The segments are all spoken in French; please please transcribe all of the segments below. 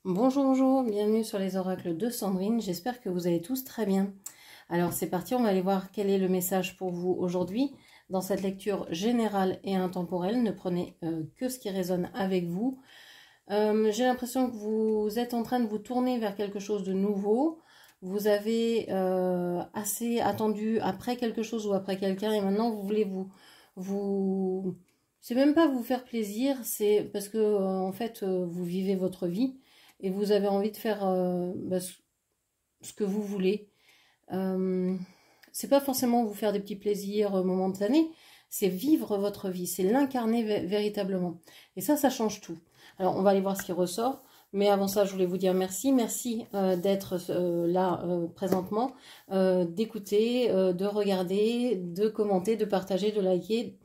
Bonjour, bonjour, bienvenue sur les oracles de Sandrine, j'espère que vous allez tous très bien. Alors c'est parti, on va aller voir quel est le message pour vous aujourd'hui. Dans cette lecture générale et intemporelle, ne prenez que ce qui résonne avec vous. J'ai l'impression que vous êtes en train de vous tourner vers quelque chose de nouveau. Vous avez assez attendu après quelque chose ou après quelqu'un et maintenant vous voulez vous... C'est même pas vous faire plaisir, c'est parce que en fait vous vivez votre vie et vous avez envie de faire ce que vous voulez. C'est pas forcément vous faire des petits plaisirs momentanés, c'est vivre votre vie, c'est l'incarner véritablement. Et ça change tout. Alors on va aller voir ce qui ressort. Mais avant ça, je voulais vous dire merci. Merci d'être là présentement, d'écouter, de regarder, de commenter, de partager, de liker.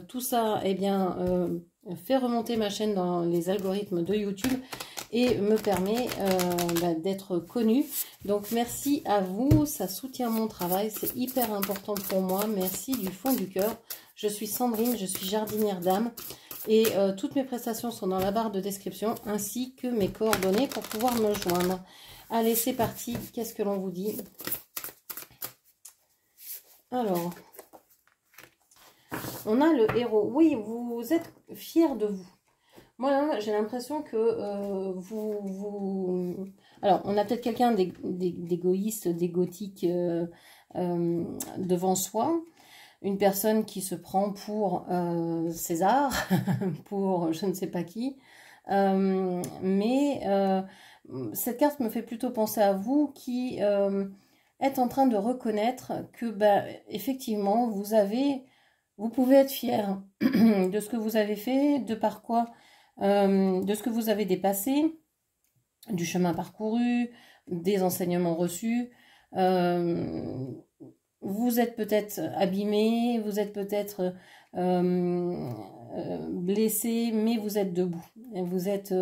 Tout ça, eh bien, fait remonter ma chaîne dans les algorithmes de YouTube et me permet d'être connue. Donc merci à vous, ça soutient mon travail, c'est hyper important pour moi. Merci du fond du cœur. Je suis Sandrine, je suis jardinière d'âme. Et toutes mes prestations sont dans la barre de description, ainsi que mes coordonnées pour pouvoir me joindre. Allez, c'est parti. Qu'est-ce que l'on vous dit? Alors, on a le héros. Oui, vous êtes fiers de vous. Moi, j'ai l'impression que Alors, on a peut-être quelqu'un d'égoïste, d'égotique devant soi. Une personne qui se prend pour César, pour je ne sais pas qui. Cette carte me fait plutôt penser à vous qui êtes en train de reconnaître que, effectivement, vous pouvez être fier de ce que vous avez fait, de par quoi, de ce que vous avez dépassé, du chemin parcouru, des enseignements reçus. Vous êtes peut-être abîmé, vous êtes peut-être blessé, mais vous êtes debout. Vous êtes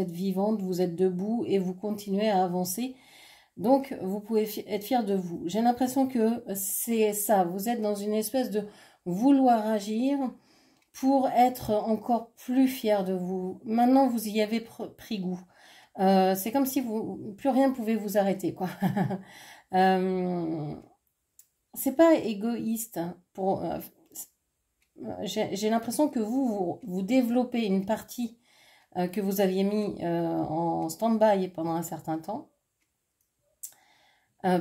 vivante, vous êtes debout et vous continuez à avancer. Donc, vous pouvez être fier de vous. J'ai l'impression que c'est ça. Vous êtes dans une espèce de vouloir agir pour être encore plus fier de vous. Maintenant, vous y avez pris goût. C'est comme si plus rien ne pouvait vous arrêter, quoi. C'est pas égoïste. J'ai l'impression que vous développez une partie que vous aviez mis en stand-by pendant un certain temps.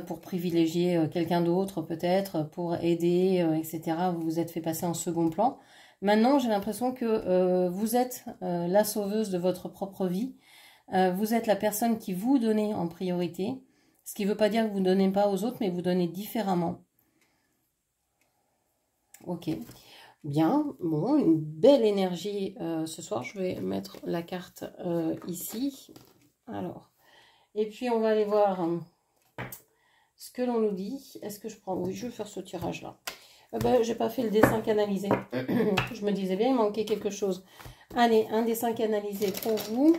Pour privilégier quelqu'un d'autre peut-être, pour aider, etc. Vous vous êtes fait passer en second plan. Maintenant, j'ai l'impression que vous êtes la sauveuse de votre propre vie. Vous êtes la personne qui vous donnez en priorité. Ce qui ne veut pas dire que vous ne donnez pas aux autres, mais vous donnez différemment. Ok. Bien. Bon, une belle énergie ce soir. Je vais mettre la carte ici. Alors. Et puis, on va aller voir... ce que l'on nous dit. Est-ce que je prends... Oui, je vais faire ce tirage-là. J'ai pas fait le dessin canalisé. Je me disais bien, il manquait quelque chose. Allez, un dessin canalisé pour vous.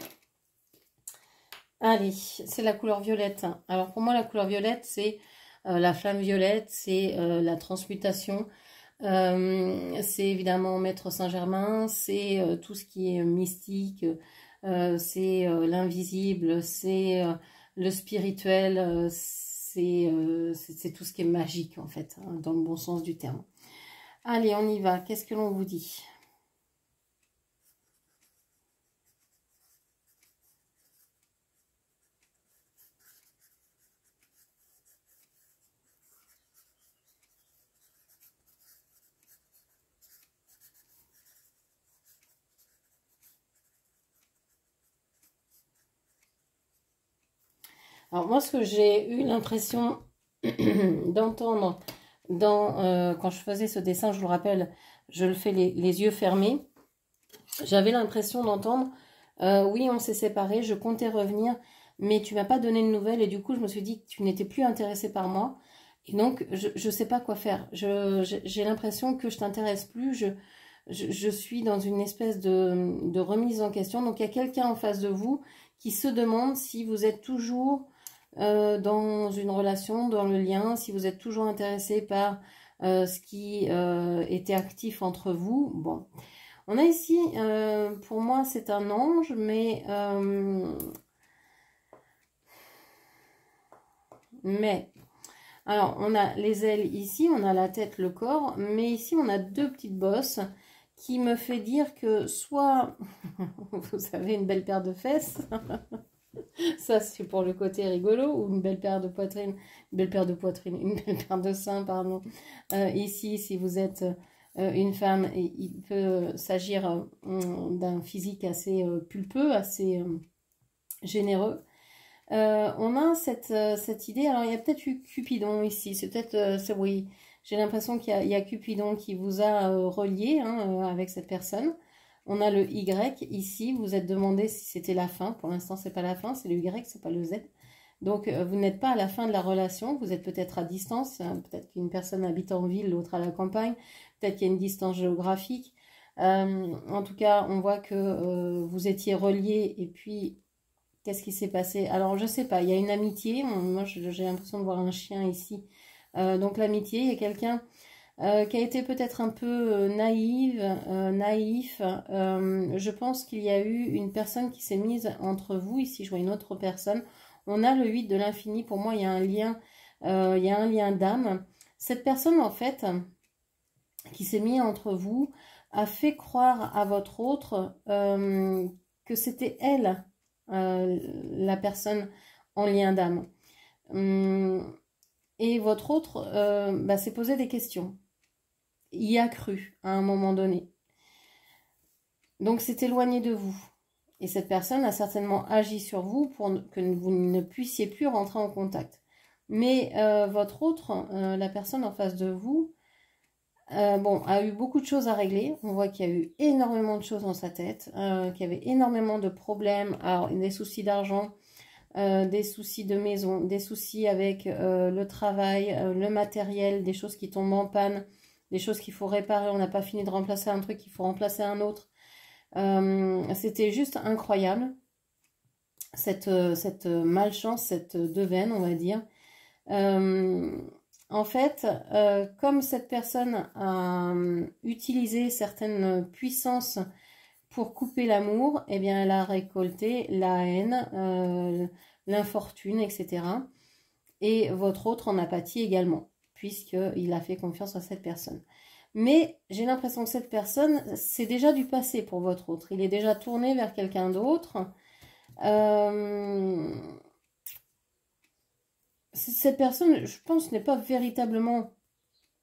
Allez, c'est la couleur violette. Alors, pour moi, la couleur violette, c'est la flamme violette, c'est la transmutation. C'est évidemment Maître Saint-Germain, c'est tout ce qui est mystique, c'est l'invisible, c'est le spirituel, c'est tout ce qui est magique, en fait, hein, dans le bon sens du terme. Allez, on y va. Qu'est-ce que l'on vous dit? Alors, moi, ce que j'ai eu l'impression d'entendre quand je faisais ce dessin, je vous le rappelle, je le fais les yeux fermés. J'avais l'impression d'entendre, oui, on s'est séparés, je comptais revenir, mais tu m'as pas donné de nouvelles. Et du coup, je me suis dit que tu n'étais plus intéressé par moi. Et donc, je sais pas quoi faire. J'ai l'impression que je t'intéresse plus. Je suis dans une espèce de remise en question. Donc, il y a quelqu'un en face de vous qui se demande si vous êtes toujours dans une relation, dans le lien, si vous êtes toujours intéressé par ce qui était actif entre vous. Bon, on a ici, pour moi, c'est un ange, mais Mais, alors, on a les ailes ici, on a la tête, le corps, mais ici, on a deux petites bosses qui me fait dire que soit vous avez une belle paire de fesses, ça c'est pour le côté rigolo, ou une belle paire de poitrine, une belle paire de seins, pardon. Ici, si vous êtes une femme, il peut s'agir d'un physique assez pulpeux, assez généreux. On a cette idée, alors il y a peut-être eu Cupidon ici, c'est peut-être, oui, j'ai l'impression qu'il y a Cupidon qui vous a relié avec cette personne. On a le Y ici, vous êtes demandé si c'était la fin, pour l'instant c'est pas la fin, c'est le Y, c'est pas le Z. Donc vous n'êtes pas à la fin de la relation, vous êtes peut-être à distance, peut-être qu'une personne habite en ville, l'autre à la campagne, peut-être qu'il y a une distance géographique. En tout cas, on voit que vous étiez reliés et puis qu'est-ce qui s'est passé? Alors je sais pas, il y a une amitié, moi j'ai l'impression de voir un chien ici. Donc l'amitié, il y a quelqu'un qui a été peut-être un peu naïf. Je pense qu'il y a eu une personne qui s'est mise entre vous. Ici, je vois une autre personne. On a le 8 de l'infini. Pour moi, il y a un lien d'âme. Cette personne, en fait, qui s'est mise entre vous, a fait croire à votre autre que c'était elle, la personne en lien d'âme. Et votre autre s'est posé des questions. Y a cru à un moment donné. Donc c'est éloigné de vous. Et cette personne a certainement agi sur vous pour que vous ne puissiez plus rentrer en contact. Mais votre autre, la personne en face de vous, a eu beaucoup de choses à régler. On voit qu'il y a eu énormément de choses dans sa tête, qu'il y avait énormément de problèmes, alors des soucis d'argent, des soucis de maison, des soucis avec le travail, le matériel, des choses qui tombent en panne, des choses qu'il faut réparer, on n'a pas fini de remplacer un truc, il faut remplacer un autre. C'était juste incroyable, cette malchance, cette devène, on va dire. En fait, comme cette personne a utilisé certaines puissances pour couper l'amour, eh bien, elle a récolté la haine, l'infortune, etc. Et votre autre en a pâti également, puisqu'il a fait confiance à cette personne. Mais j'ai l'impression que cette personne, c'est déjà du passé pour votre autre. Il est déjà tourné vers quelqu'un d'autre. Cette personne, je pense, n'est pas véritablement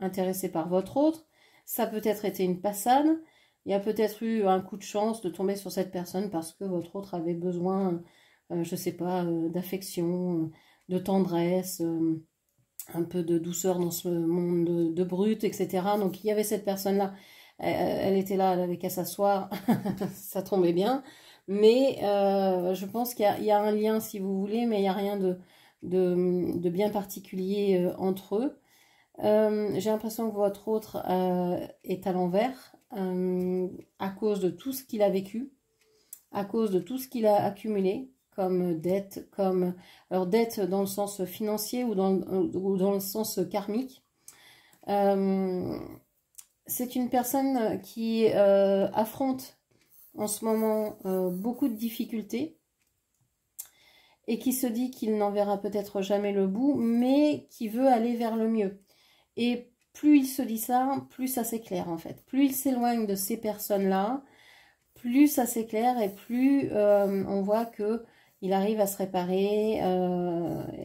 intéressée par votre autre. Ça a peut-être été une passade. Il y a peut-être eu un coup de chance de tomber sur cette personne parce que votre autre avait besoin, je sais pas, d'affection, de tendresse, un peu de douceur dans ce monde de brut, etc. Donc il y avait cette personne-là, elle était là, elle avait qu'à s'asseoir, ça tombait bien. Mais je pense qu'il y a un lien si vous voulez, mais il n'y a rien de bien particulier entre eux. J'ai l'impression que votre autre est à l'envers à cause de tout ce qu'il a vécu, à cause de tout ce qu'il a accumulé comme dette, alors dette dans le sens financier ou dans le sens karmique. C'est une personne qui affronte en ce moment beaucoup de difficultés et qui se dit qu'il n'en verra peut-être jamais le bout, mais qui veut aller vers le mieux. Et plus il se dit ça, plus ça s'éclaire en fait. Plus il s'éloigne de ces personnes-là, plus ça s'éclaire et plus on voit que il arrive à se réparer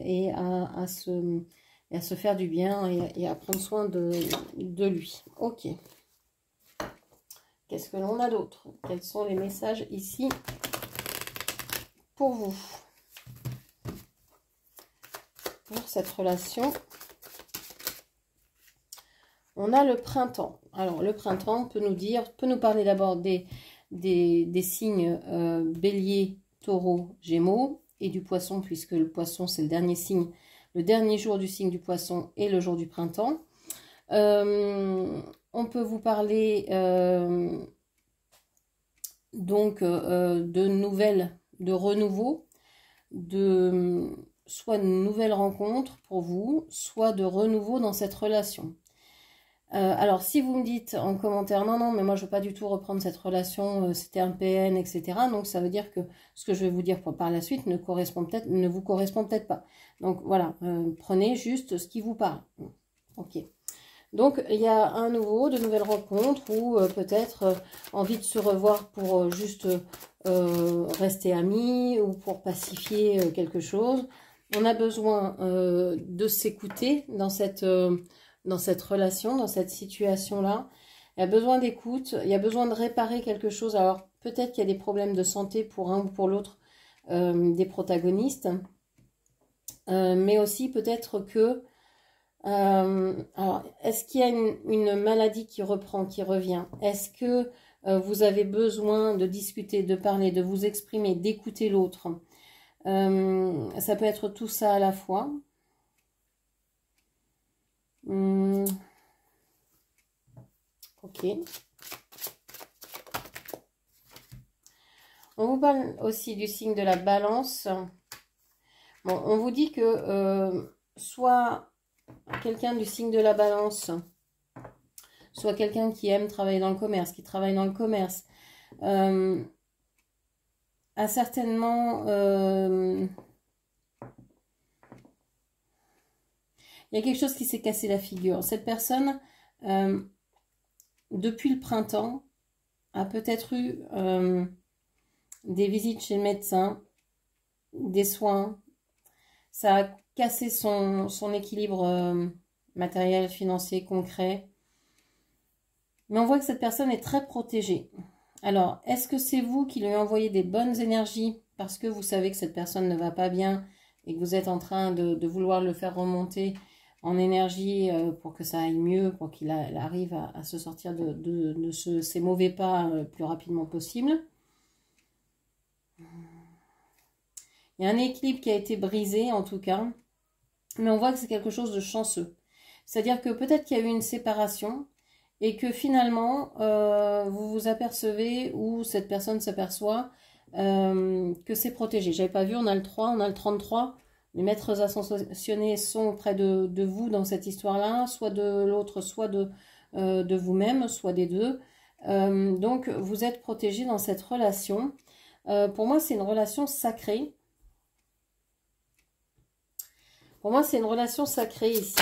et à se faire du bien et à prendre soin de lui. Ok. Qu'est-ce que l'on a d'autre? Quels sont les messages ici pour vous? Pour cette relation. On a le printemps. Alors, le printemps peut nous parler d'abord des signes bélier, taureau, gémeaux et du poisson, puisque le poisson, c'est le dernier signe, le dernier jour du signe du poisson et le jour du printemps. On peut vous parler de nouvelles, de renouveau, soit de nouvelles rencontres pour vous, soit de renouveau dans cette relation. Alors, si vous me dites en commentaire, non, non, mais moi, je veux pas du tout reprendre cette relation, c'était un PN, etc. Donc, ça veut dire que ce que je vais vous dire par la suite ne vous correspond peut-être pas. Donc, voilà, prenez juste ce qui vous parle. Ok. Donc, il y a de nouvelles rencontres ou peut-être envie de se revoir pour juste rester amis ou pour pacifier quelque chose. On a besoin de s'écouter dans cette relation, dans cette situation-là. Il y a besoin d'écoute, il y a besoin de réparer quelque chose. Alors, peut-être qu'il y a des problèmes de santé pour un ou pour l'autre des protagonistes. Mais aussi peut-être que... alors, est-ce qu'il y a une maladie qui reprend, qui revient? Est-ce que vous avez besoin de discuter, de parler, de vous exprimer, d'écouter l'autre? Ça peut être tout ça à la fois. Ok. On vous parle aussi du signe de la balance. Bon, on vous dit que soit quelqu'un du signe de la balance, soit quelqu'un qui aime travailler dans le commerce, qui travaille dans le commerce, a certainement... il y a quelque chose qui s'est cassé la figure. Cette personne, depuis le printemps, a peut-être eu des visites chez le médecin, des soins. Ça a cassé son équilibre matériel, financier, concret. Mais on voit que cette personne est très protégée. Alors, est-ce que c'est vous qui lui envoyez des bonnes énergies parce que vous savez que cette personne ne va pas bien et que vous êtes en train de vouloir le faire remonter en énergie pour que ça aille mieux, pour qu'il arrive à se sortir de ces mauvais pas le plus rapidement possible? Il y a un équilibre qui a été brisé en tout cas, mais on voit que c'est quelque chose de chanceux. C'est-à-dire que peut-être qu'il y a eu une séparation et que finalement vous vous apercevez ou cette personne s'aperçoit que c'est protégé. J'avais pas vu, on a le 3, on a le 33. Les maîtres ascensionnés sont auprès de vous dans cette histoire-là, soit de l'autre, soit de vous-même, soit des deux. Donc vous êtes protégé dans cette relation. Pour moi, c'est une relation sacrée. Pour moi, c'est une relation sacrée ici.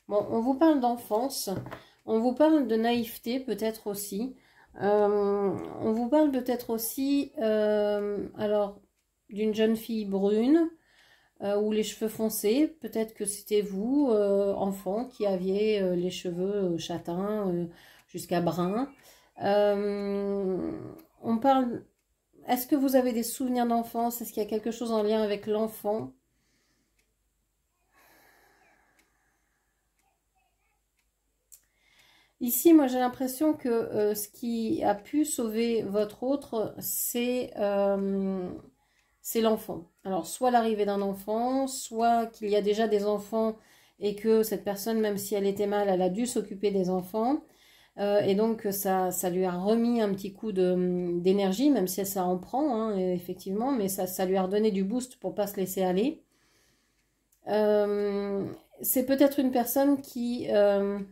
Bon, on vous parle d'enfance, on vous parle de naïveté peut-être aussi. On vous parle peut-être aussi, alors, d'une jeune fille brune ou les cheveux foncés. Peut-être que c'était vous, enfant, qui aviez les cheveux châtains jusqu'à brun. On parle... Est-ce que vous avez des souvenirs d'enfance? Est-ce qu'il y a quelque chose en lien avec l'enfant? Ici, moi, j'ai l'impression que ce qui a pu sauver votre autre, c'est l'enfant. Alors, soit l'arrivée d'un enfant, soit qu'il y a déjà des enfants et que cette personne, même si elle était mal, elle a dû s'occuper des enfants. Et donc, ça lui a remis un petit coup d'énergie, même si ça en prend, hein, effectivement, mais ça lui a redonné du boost pour pas se laisser aller. C'est peut-être une personne qui aime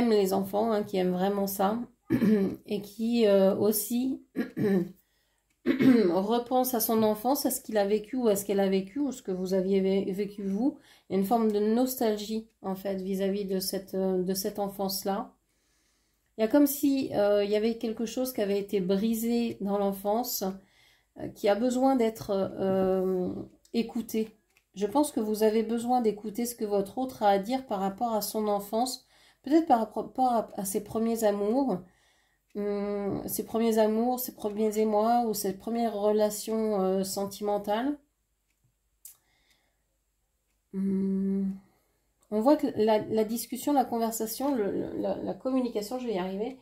les enfants, hein, qui aime vraiment ça, et qui aussi repense à son enfance, à ce qu'il a vécu ou à ce qu'elle a vécu, ou ce que vous aviez vécu vous. Il y a une forme de nostalgie, en fait, vis-à-vis de cette enfance-là. Il y a comme si il y avait quelque chose qui avait été brisé dans l'enfance, qui a besoin d'être écouté. Je pense que vous avez besoin d'écouter ce que votre autre a à dire par rapport à son enfance, peut-être par rapport à ses premiers amours, ses premiers émois ou ses premières relations sentimentales. On voit que la discussion, la conversation, la communication, je vais y arriver,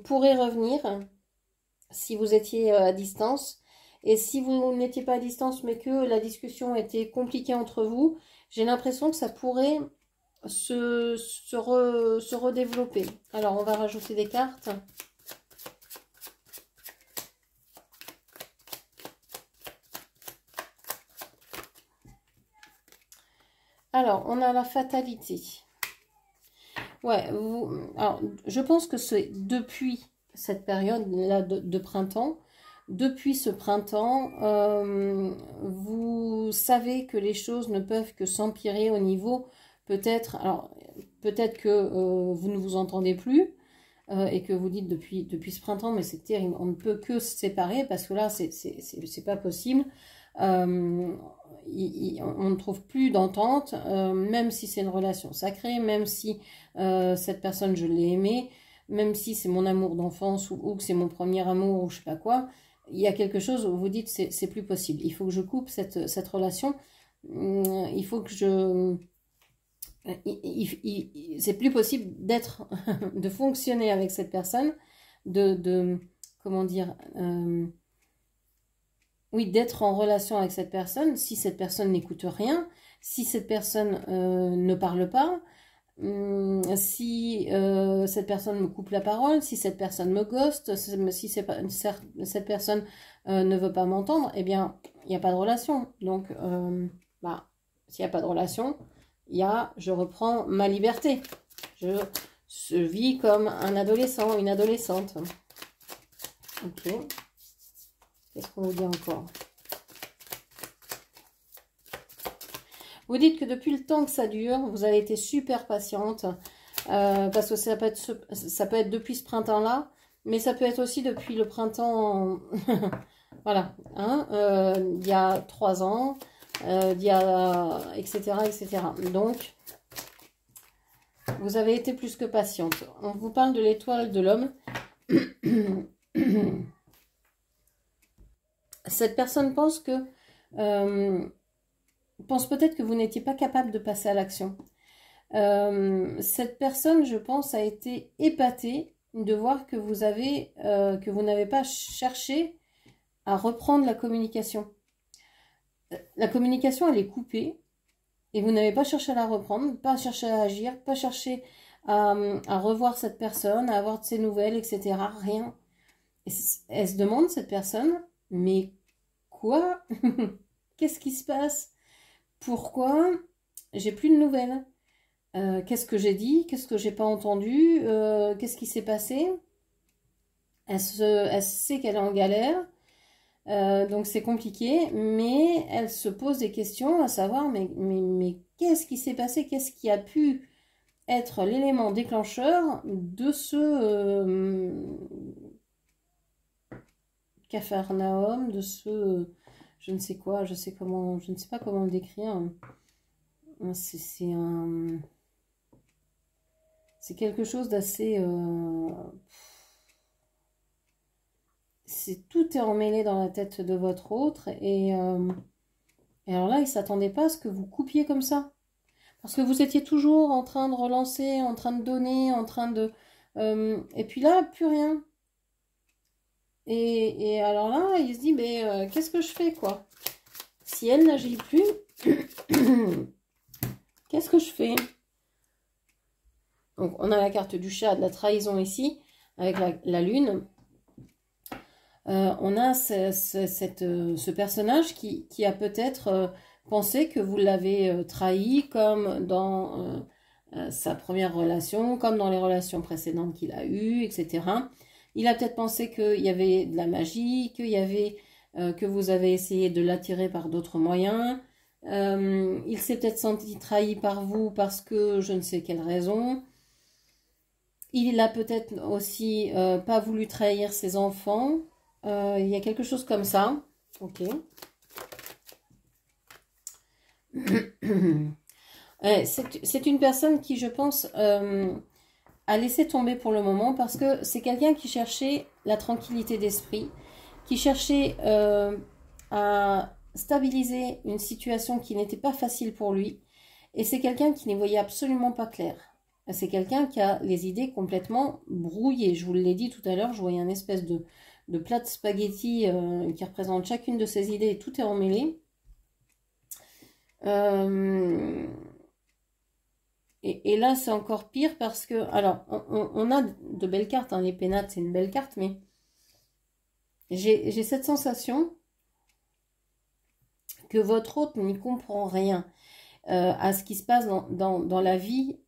pourrait revenir si vous étiez à distance. Et si vous n'étiez pas à distance, mais que la discussion était compliquée entre vous, j'ai l'impression que ça pourrait se redévelopper. Alors, on va rajouter des cartes. Alors, on a la fatalité. Ouais, alors, je pense que c'est depuis cette période-là de printemps, depuis ce printemps, vous savez que les choses ne peuvent que s'empirer au niveau, peut-être, alors, peut-être que vous ne vous entendez plus, et que vous dites depuis ce printemps, mais c'est terrible, on ne peut que se séparer, parce que là, c'est pas possible. On ne trouve plus d'entente, même si c'est une relation sacrée, même si cette personne, je l'ai aimée, même si c'est mon amour d'enfance ou que c'est mon premier amour ou je sais pas quoi, il y a quelque chose où vous dites c'est plus possible. Il faut que je coupe cette relation. Il faut que je... c'est plus possible d'être, de fonctionner avec cette personne, comment dire... oui, d'être en relation avec cette personne, si cette personne n'écoute rien, si cette personne ne parle pas, si cette personne me coupe la parole, si cette personne me ghost, si cette personne ne veut pas m'entendre, eh bien, il n'y a pas de relation. Donc, s'il n'y a pas de relation, je reprends ma liberté. Je vis comme un adolescent, une adolescente. Ok. Qu'est-ce qu'on vous dit encore? Vous dites que depuis le temps que ça dure, vous avez été super patiente, parce que ça peut être depuis ce printemps-là, mais ça peut être aussi depuis le printemps, voilà, hein, il y a 3 ans, il y a, etc., etc. Donc, vous avez été plus que patiente. On vous parle de l'étoile de l'homme. Cette personne pense que... pense peut-être que vous n'étiez pas capable de passer à l'action. Cette personne, je pense, a été épatée de voir que vous n'avez pas cherché à reprendre la communication. La communication, elle est coupée et vous n'avez pas cherché à la reprendre, pas cherché à agir, pas cherché à revoir cette personne, à avoir de ses nouvelles, etc. Rien. Et elle se demande, cette personne, mais quoi? Qu'est-ce qui se passe? Pourquoi j'ai plus de nouvelles? Qu'est-ce que j'ai dit? Qu'est-ce que j'ai pas entendu? Qu'est-ce qui s'est passé? Elle sait qu'elle est en galère, donc c'est compliqué, mais elle se pose des questions à savoir, mais qu'est-ce qui s'est passé? Qu'est-ce qui a pu être l'élément déclencheur de ce Capharnaüm, de ce... je ne sais quoi, je ne sais pas comment le décrire. C'est quelque chose d'assez... tout est emmêlé dans la tête de votre autre. Et alors là, il ne s'attendait pas à ce que vous coupiez comme ça. Parce que vous étiez toujours en train de relancer, en train de donner, en train de... et puis là, plus rien. Et alors là, il se dit, mais qu'est-ce que je fais, quoi? Si elle n'agit plus, qu'est-ce que je fais? Donc, on a la carte du chat, de la trahison ici, avec la lune. On a ce personnage qui a peut-être pensé que vous l'avez trahi, comme dans sa première relation, comme dans les relations précédentes qu'il a eues, etc. Il a peut-être pensé qu'il y avait de la magie, que vous avez essayé de l'attirer par d'autres moyens. Il s'est peut-être senti trahi par vous parce que je ne sais quelle raison. Il a peut-être aussi pas voulu trahir ses enfants. Il y a quelque chose comme ça. Ok. C'est une personne qui, je pense, a laissé tomber pour le moment parce que c'est quelqu'un qui cherchait la tranquillité d'esprit, qui cherchait à stabiliser une situation qui n'était pas facile pour lui. Et c'est quelqu'un qui n'y voyait absolument pas clair. C'est quelqu'un qui a les idées complètement brouillées. Je vous l'ai dit tout à l'heure, je voyais un espèce de plat de spaghettis qui représente chacune de ces idées et tout est emmêlé. Et là, c'est encore pire parce que... Alors, on a de belles cartes. Hein, les pénates, c'est une belle carte, mais j'ai cette sensation que votre hôte n'y comprend rien. à ce qui se passe dans la vie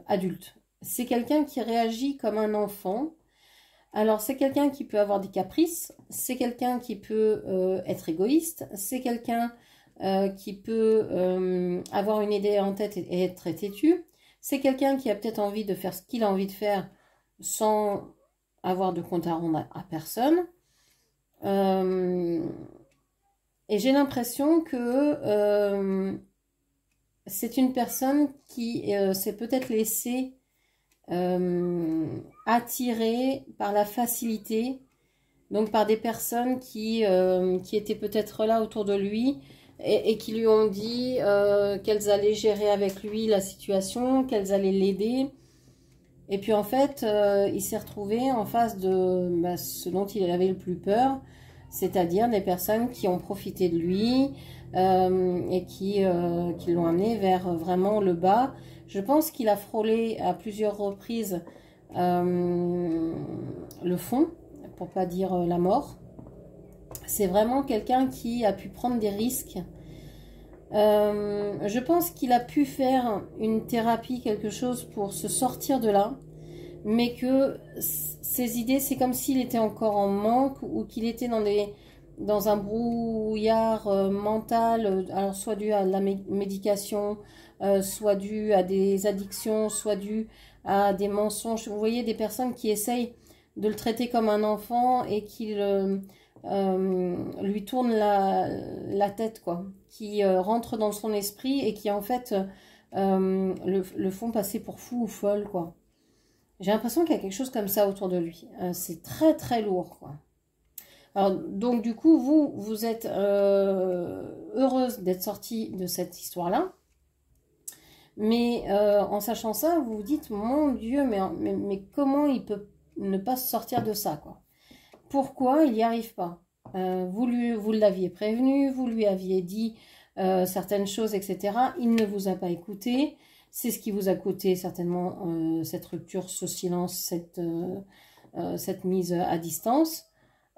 adulte. C'est quelqu'un qui réagit comme un enfant. Alors, c'est quelqu'un qui peut avoir des caprices, c'est quelqu'un qui peut être égoïste, c'est quelqu'un qui peut avoir une idée en tête et être très têtu. C'est quelqu'un qui a peut-être envie de faire ce qu'il a envie de faire sans avoir de compte à rendre à personne. Et j'ai l'impression que c'est une personne qui s'est peut-être laissée attirée par la facilité, donc par des personnes qui étaient peut-être là autour de lui et qui lui ont dit qu'elles allaient gérer avec lui la situation, qu'elles allaient l'aider. Et puis en fait, il s'est retrouvé en face de ce dont il avait le plus peur, c'est-à-dire des personnes qui ont profité de lui et qui l'ont amené vers vraiment le bas. Je pense qu'il a frôlé à plusieurs reprises le fond, pour pas dire la mort. C'est vraiment quelqu'un qui a pu prendre des risques. Je pense qu'il a pu faire une thérapie, quelque chose pour se sortir de là, mais que ses idées, c'est comme s'il était encore en manque ou qu'il était dans un brouillard mental, alors soit dû à la médication, soit dû à des addictions, soit dû à des mensonges. Vous voyez, des personnes qui essayent de le traiter comme un enfant et qui lui tournent la tête, quoi, qui rentrent dans son esprit et qui en fait le font passer pour fou ou folle, quoi. J'ai l'impression qu'il y a quelque chose comme ça autour de lui. C'est très très lourd, quoi. Alors, donc du coup, vous êtes heureuse d'être sortie de cette histoire-là. Mais en sachant ça, vous vous dites, mon Dieu, mais comment il peut ne pas se sortir de ça, quoi? Pourquoi il n'y arrive pas? Vous l'aviez prévenu, vous lui aviez dit certaines choses, etc. Il ne vous a pas écouté. C'est ce qui vous a coûté certainement cette rupture, ce silence, cette mise à distance.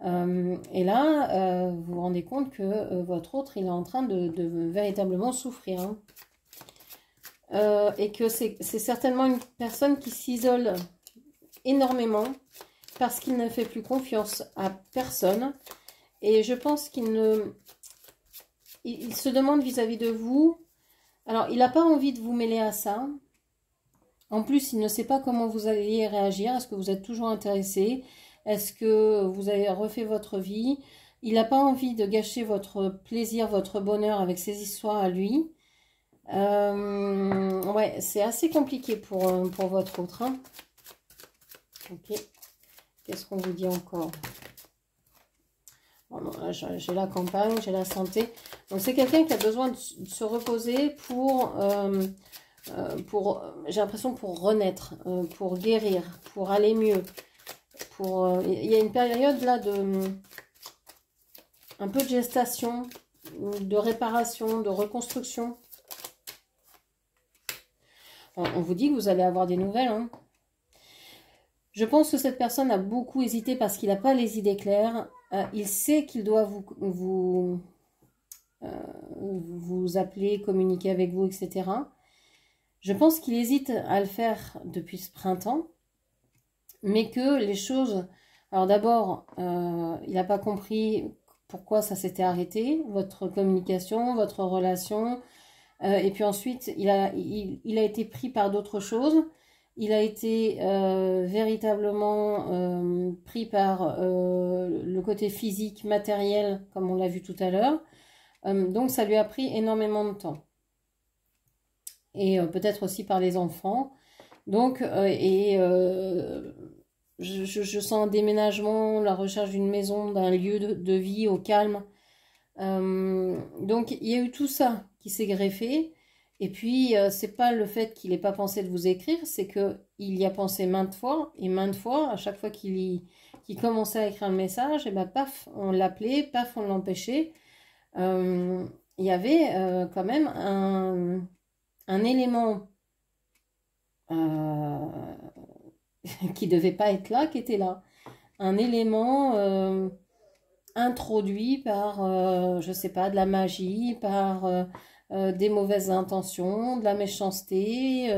Et là, vous vous rendez compte que votre autre, il est en train de véritablement souffrir, hein. Et que c'est certainement une personne qui s'isole énormément parce qu'il ne fait plus confiance à personne. Et je pense qu'il se demande vis-à-vis de vous. Alors, il n'a pas envie de vous mêler à ça. En plus, il ne sait pas comment vous allez réagir. Est-ce que vous êtes toujours intéressé? Est-ce que vous avez refait votre vie? Il n'a pas envie de gâcher votre plaisir, votre bonheur avec ses histoires à lui. Ouais, c'est assez compliqué pour votre autre, hein. Ok. Qu'est-ce qu'on vous dit encore? Bon, j'ai la campagne, j'ai la santé. Donc c'est quelqu'un qui a besoin de se reposer pour j'ai l'impression pour renaître, pour guérir, pour aller mieux. Il y a une période là un peu de gestation, de réparation, de reconstruction. On vous dit que vous allez avoir des nouvelles, hein. Je pense que cette personne a beaucoup hésité parce qu'il n'a pas les idées claires. Il sait qu'il doit vous appeler, communiquer avec vous, etc. Je pense qu'il hésite à le faire depuis ce printemps, mais que les choses... Alors d'abord, il n'a pas compris pourquoi ça s'était arrêté, votre communication, votre relation. Et puis ensuite, il a été pris par d'autres choses. Il a été véritablement pris par le côté physique, matériel, comme on l'a vu tout à l'heure. Donc ça lui a pris énormément de temps. Et peut-être aussi par les enfants. Donc, je sens un déménagement, la recherche d'une maison, d'un lieu de vie au calme. Donc il y a eu tout ça qui s'est greffé. Et puis, c'est pas le fait qu'il n'ait pas pensé de vous écrire, c'est qu'il y a pensé maintes fois, et maintes fois, à chaque fois qu'il commençait à écrire le message, et ben paf, on l'appelait, paf, on l'empêchait. Il y avait quand même un élément qui devait pas être là, qui était là. Un élément introduit par, je sais pas, de la magie, par des mauvaises intentions, de la méchanceté,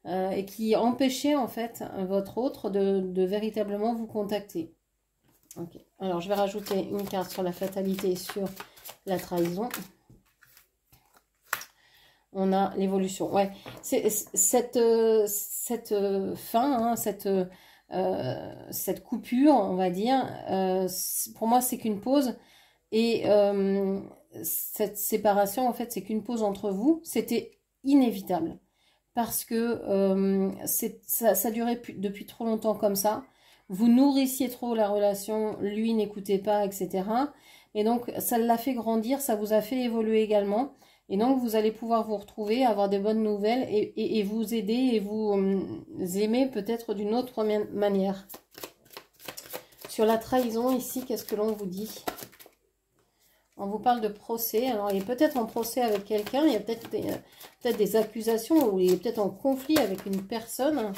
et qui empêchait en fait votre autre de véritablement vous contacter. Ok. Alors, je vais rajouter une carte sur la fatalité et sur la trahison. On a l'évolution. Ouais, cette fin, hein, cette coupure, on va dire, pour moi, c'est qu'une pause. Et cette séparation, en fait, c'est qu'une pause entre vous. C'était inévitable. Parce que ça durait depuis trop longtemps comme ça. Vous nourrissiez trop la relation, lui n'écoutait pas, etc. Et donc, ça l'a fait grandir, ça vous a fait évoluer également. Et donc, vous allez pouvoir vous retrouver, avoir des bonnes nouvelles et vous aider et vous aimer peut-être d'une autre manière. Sur la trahison, ici, qu'est-ce que l'on vous dit? On vous parle de procès. Alors, il est peut-être en procès avec quelqu'un. Il y a peut-être des accusations ou il est peut-être en conflit avec une personne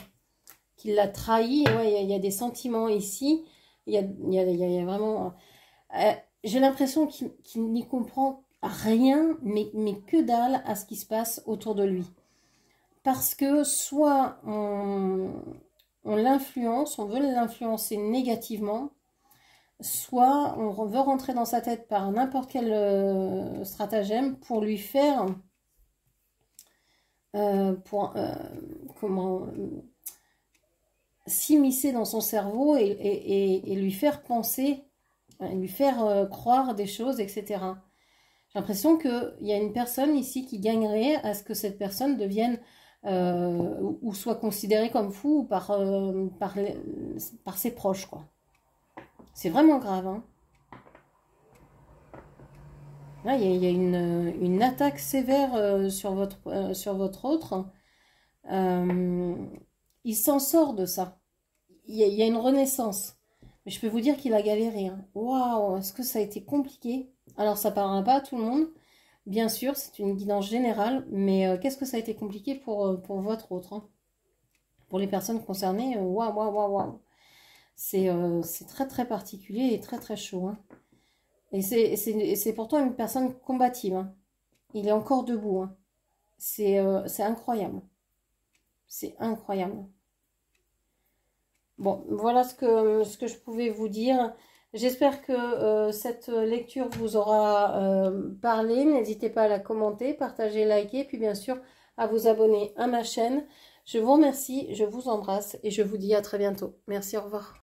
qui l'a trahi. Ouais, il y a des sentiments ici. Il y a vraiment... j'ai l'impression qu'il n'y comprend rien, mais que dalle à ce qui se passe autour de lui. Parce que soit on l'influence, on veut l'influencer négativement, soit on veut rentrer dans sa tête par n'importe quel stratagème pour lui faire... s'immiscer dans son cerveau et lui faire penser, lui faire croire des choses, etc. J'ai l'impression qu'il y a une personne ici qui gagnerait à ce que cette personne devienne ou soit considérée comme fou par ses proches, quoi. C'est vraiment grave, hein. Là, il y a une attaque sévère sur votre autre. Il s'en sort de ça. Il y a une renaissance. Mais je peux vous dire qu'il a galéré, hein. Waouh, est-ce que ça a été compliqué? Alors, ça ne parlera pas à tout le monde. Bien sûr, c'est une guidance générale. Mais qu'est-ce que ça a été compliqué pour votre autre, hein? Pour les personnes concernées, waouh, waouh, waouh, waouh. C'est très, très particulier et très, très chaud, hein. Et c'est pourtant une personne combative, hein. Il est encore debout, hein. C'est incroyable. C'est incroyable. Bon, voilà ce que je pouvais vous dire. J'espère que cette lecture vous aura parlé. N'hésitez pas à la commenter, partager, liker, puis bien sûr à vous abonner à ma chaîne. Je vous remercie, je vous embrasse et je vous dis à très bientôt. Merci, au revoir.